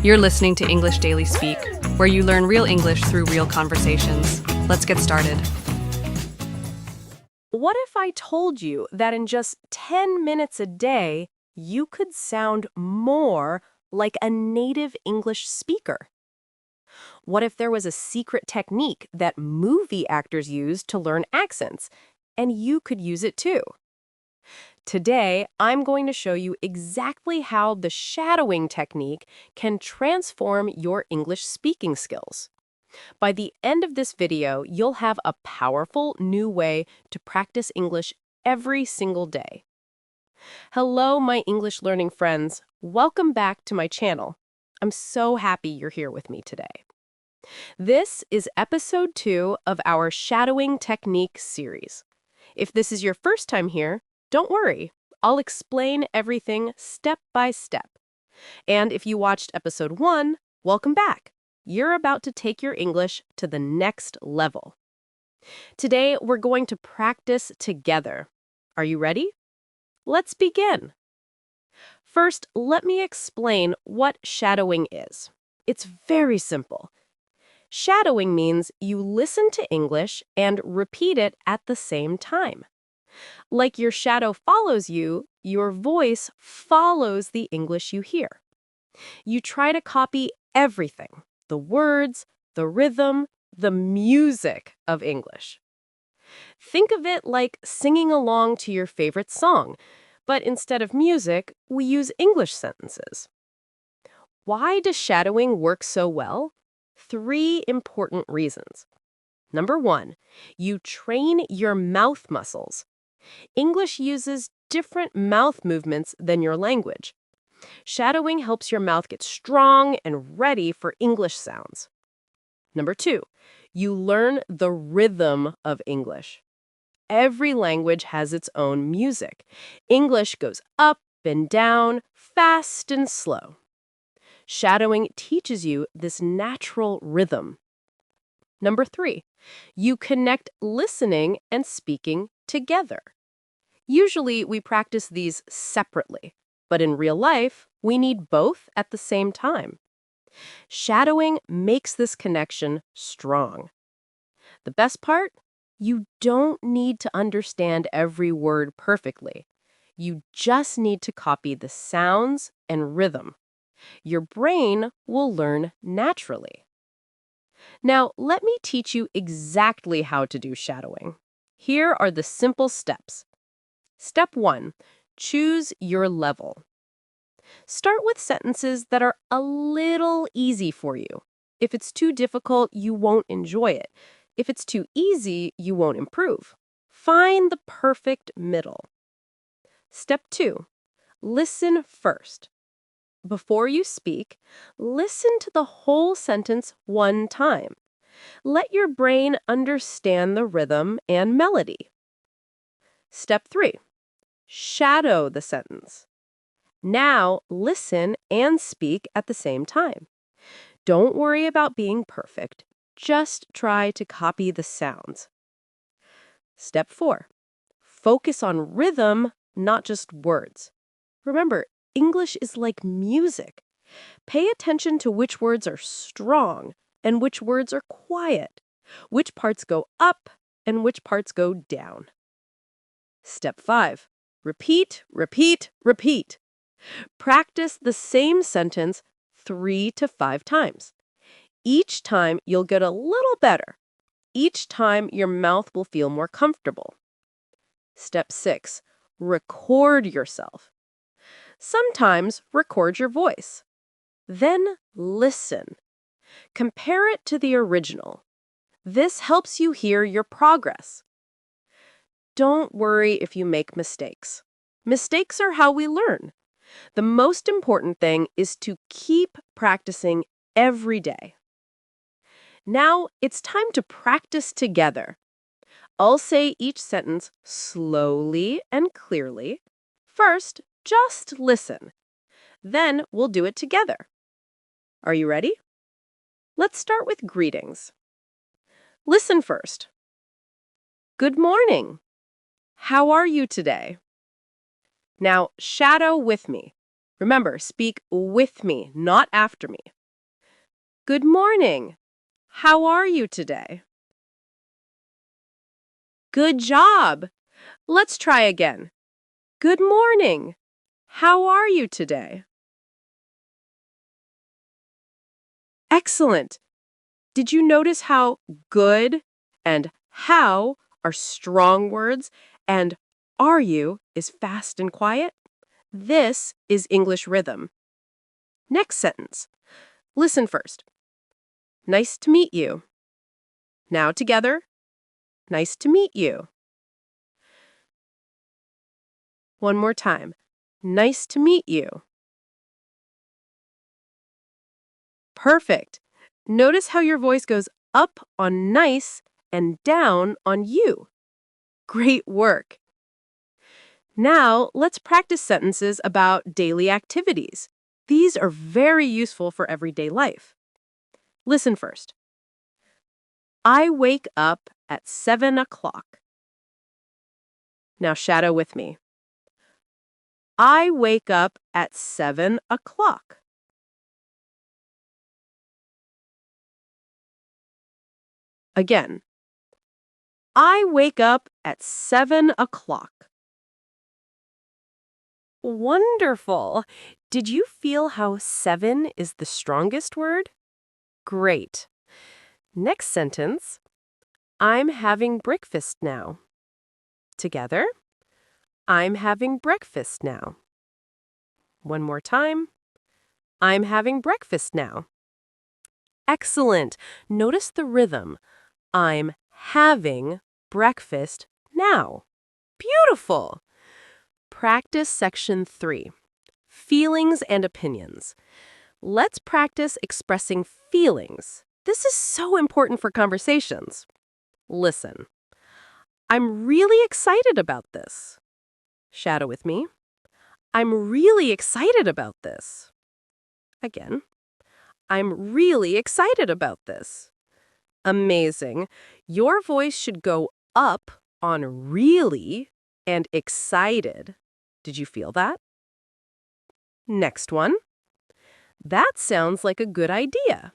You're listening to English Daily Speak, where you learn real English through real conversations. Let's get started. What if I told you that in just 10 minutes a day, you could sound more like a native English speaker? What if there was a secret technique that movie actors use to learn accents, and you could use it too? Today, I'm going to show you exactly how the shadowing technique can transform your English speaking skills. By the end of this video, you'll have a powerful new way to practice English every single day. Hello, my English learning friends. Welcome back to my channel. I'm so happy you're here with me today. This is episode 2 of our Shadowing Technique series. If this is your first time here, don't worry. I'll explain everything step by step. And if you watched episode 1, welcome back. You're about to take your English to the next level. Today, we're going to practice together. Are you ready? Let's begin. First, let me explain what shadowing is. It's very simple. Shadowing means you listen to English and repeat it at the same time. Like your shadow follows you, your voice follows the English you hear. You try to copy everything. The words, the rhythm, the music of English. Think of it like singing along to your favorite song, but instead of music, we use English sentences. Why does shadowing work so well? 3 important reasons. Number 1, you train your mouth muscles. English uses different mouth movements than your language. Shadowing helps your mouth get strong and ready for English sounds. Number 2, you learn the rhythm of English. Every language has its own music. English goes up and down, fast and slow. Shadowing teaches you this natural rhythm. Number 3, you connect listening and speaking together. Usually, we practice these separately. But in real life, we need both at the same time. Shadowing makes this connection strong. The best part? You don't need to understand every word perfectly. You just need to copy the sounds and rhythm. Your brain will learn naturally. Now, let me teach you exactly how to do shadowing. Here are the simple steps. Step 1. Choose your level. Start with sentences that are a little easy for you. If it's too difficult, you won't enjoy it. If it's too easy, you won't improve. Find the perfect middle. Step 2. Listen first. Before you speak, listen to the whole sentence one time. Let your brain understand the rhythm and melody. Step 3. Shadow the sentence. Now, listen and speak at the same time. Don't worry about being perfect. Just try to copy the sounds. Step 4. Focus on rhythm, not just words. Remember, English is like music. Pay attention to which words are strong and which words are quiet, which parts go up and which parts go down. Step 5. Repeat, repeat, repeat. Practice the same sentence 3 to 5 times. Each time you'll get a little better. Each time your mouth will feel more comfortable. Step 6. Record yourself. Sometimes record your voice. Then listen. Compare it to the original. This helps you hear your progress. Don't worry if you make mistakes. Mistakes are how we learn. The most important thing is to keep practicing every day. Now, it's time to practice together. I'll say each sentence slowly and clearly. First, just listen. Then we'll do it together. Are you ready? Let's start with greetings. Listen first. Good morning. How are you today? Now, shadow with me. Remember, speak with me, not after me. Good morning. How are you today? Good job. Let's try again. Good morning. How are you today? Excellent. Did you notice how good and how are strong words and are you is fast and quiet? This is English rhythm. Next sentence. Listen first. Nice to meet you. Now together. Nice to meet you. One more time. Nice to meet you. Perfect. Notice how your voice goes up on nice and down on you. Great work. Now, let's practice sentences about daily activities. These are very useful for everyday life. Listen first. I wake up at 7 o'clock. Now shadow with me. I wake up at 7 o'clock. Again. I wake up at 7 o'clock. Wonderful! Did you feel how 7 is the strongest word? Great. Next sentence. I'm having breakfast now. Together. I'm having breakfast now. One more time. I'm having breakfast now. Excellent. Notice the rhythm. I'm having breakfast now. Beautiful. Practice section 3. Feelings and opinions. Let's practice expressing feelings. This is so important for conversations. Listen. I'm really excited about this. Shadow with me. I'm really excited about this. Again. I'm really excited about this. Amazing. Your voice should go up on really and excited. Did you feel that? Next one. That sounds like a good idea.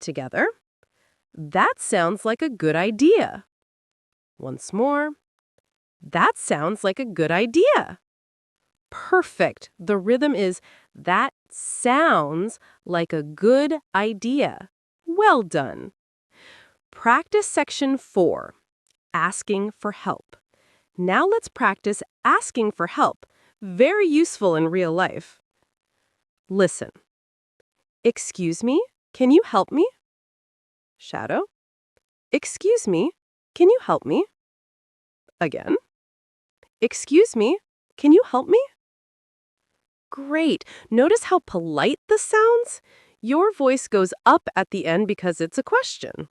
Together. That sounds like a good idea. Once more. That sounds like a good idea. Perfect. The rhythm is that sounds like a good idea. Well done. Practice section 4. Asking for help. Now let's practice asking for help. Very useful in real life. Listen. Excuse me, can you help me? Shadow. Excuse me, can you help me? Again. Excuse me, can you help me? Great. Notice how polite this sounds? Your voice goes up at the end because it's a question.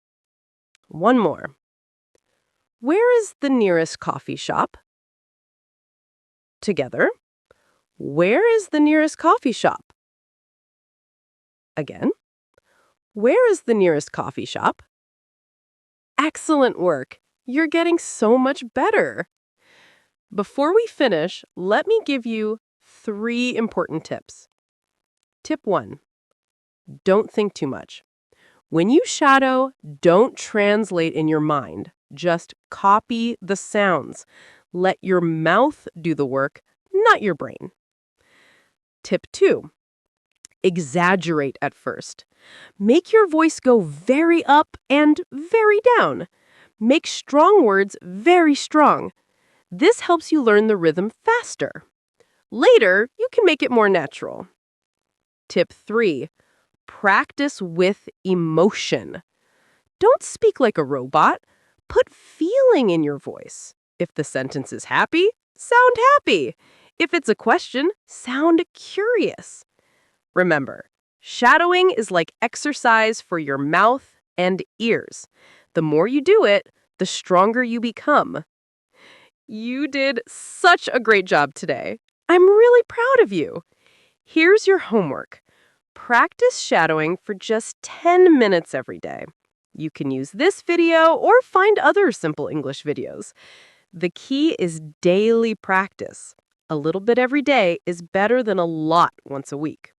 One more. Where is the nearest coffee shop? Together. Where is the nearest coffee shop? Again. Where is the nearest coffee shop? Excellent work. You're getting so much better. Before we finish, let me give you 3 important tips. Tip 1. Don't think too much. When you shadow, don't translate in your mind. Just copy the sounds. Let your mouth do the work, not your brain. Tip 2. Exaggerate at first. Make your voice go very up and very down. Make strong words very strong. This helps you learn the rhythm faster. Later, you can make it more natural. Tip 3. Practice with emotion. Don't speak like a robot. Put feeling in your voice. If the sentence is happy, sound happy. If it's a question, sound curious. Remember, shadowing is like exercise for your mouth and ears. The more you do it, the stronger you become. You did such a great job today. I'm really proud of you. Here's your homework. Practice shadowing for just 10 minutes every day. You can use this video or find other simple English videos. The key is daily practice. A little bit every day is better than a lot once a week.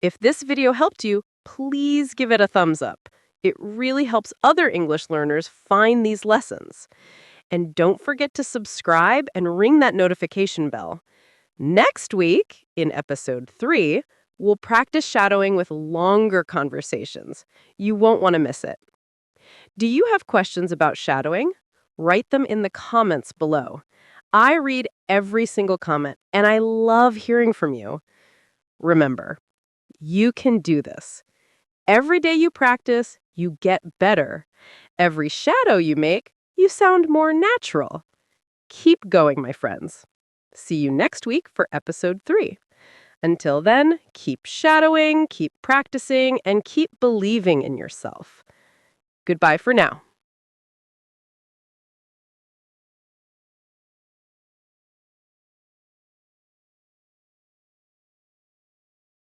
If this video helped you, please give it a thumbs up. It really helps other English learners find these lessons. And don't forget to subscribe and ring that notification bell. Next week, in episode 3, we'll practice shadowing with longer conversations. You won't want to miss it. Do you have questions about shadowing? Write them in the comments below. I read every single comment, and I love hearing from you. Remember, you can do this. Every day you practice, you get better. Every shadow you make, you sound more natural. Keep going, my friends. See you next week for episode 3. Until then, keep shadowing, keep practicing, and keep believing in yourself. Goodbye for now.